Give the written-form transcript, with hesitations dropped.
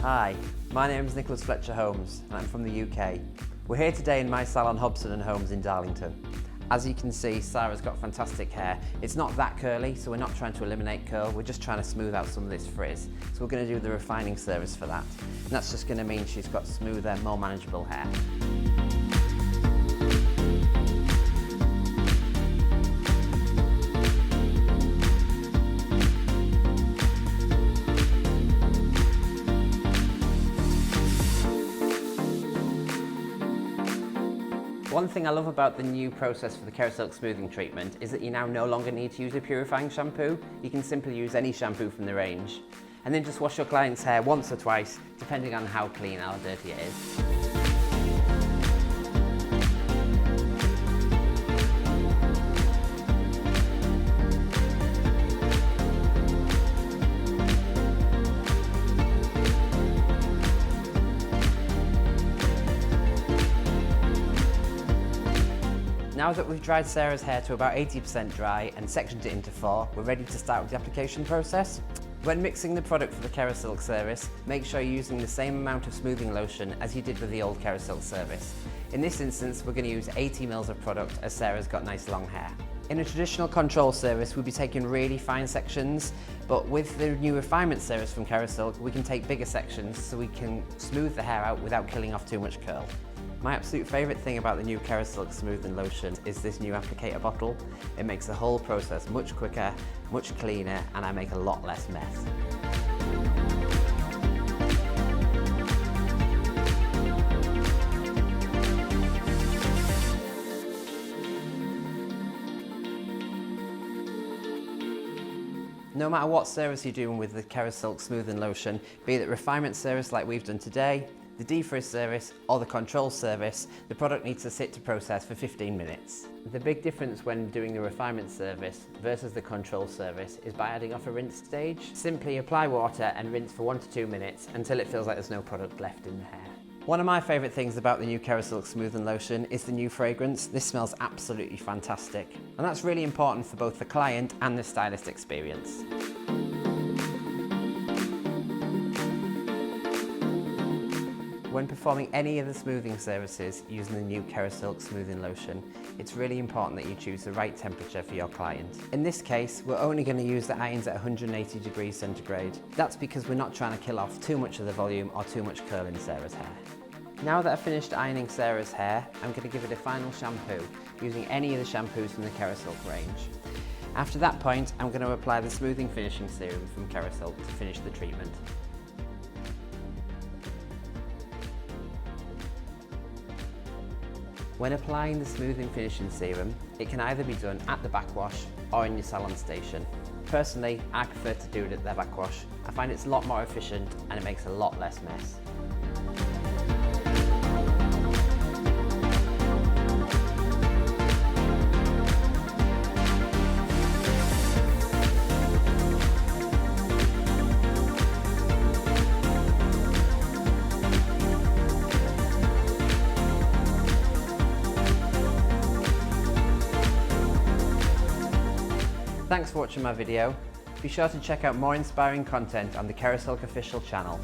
Hi, my name is Nicholas Fletcher Holmes and I'm from the UK. We're here today in my salon Hobson and Holmes in Darlington. As you can see, Sarah's got fantastic hair. It's not that curly, so we're not trying to eliminate curl, we're just trying to smooth out some of this frizz. So we're going to do the refining service for that. And that's just going to mean she's got smoother, more manageable hair. One thing I love about the new process for the KERASILK smoothing treatment is that you now no longer need to use a purifying shampoo. You can simply use any shampoo from the range. And then just wash your client's hair once or twice, depending on how clean or dirty it is. Now that we've dried Sarah's hair to about 80% dry and sectioned it into 4, we're ready to start with the application process. When mixing the product for the KERASILK service, make sure you're using the same amount of smoothing lotion as you did with the old KERASILK service. In this instance, we're going to use 80 ml of product as Sarah's got nice long hair. In a traditional control service, we'll be taking really fine sections, but with the new refinement service from KERASILK, we can take bigger sections so we can smooth the hair out without killing off too much curl. My absolute favourite thing about the new KERASILK smoothing lotion is this new applicator bottle. It makes the whole process much quicker, much cleaner, and I make a lot less mess. No matter what service you're doing with the KERASILK smoothing lotion, be it refinement service like we've done today, the defrizz service or the control service, the product needs to sit to process for 15 minutes. The big difference when doing the refinement service versus the control service is by adding off a rinse stage. Simply apply water and rinse for 1 to 2 minutes until it feels like there's no product left in the hair. One of my favourite things about the new KERASILK smoothing lotion is the new fragrance. This smells absolutely fantastic. And that's really important for both the client and the stylist experience. When performing any of the smoothing services using the new KERASILK smoothing lotion, it's really important that you choose the right temperature for your client. In this case, we're only going to use the irons at 180 degrees centigrade. That's because we're not trying to kill off too much of the volume or too much curl in Sarah's hair. Now that I've finished ironing Sarah's hair, I'm going to give it a final shampoo using any of the shampoos from the KERASILK range. After that point, I'm going to apply the smoothing finishing serum from KERASILK to finish the treatment. When applying the smoothing finishing serum, it can either be done at the backwash or in your salon station. Personally, I prefer to do it at the backwash. I find it's a lot more efficient and it makes a lot less mess. Thanks for watching my video. Be sure to check out more inspiring content on the KERASILK official channel.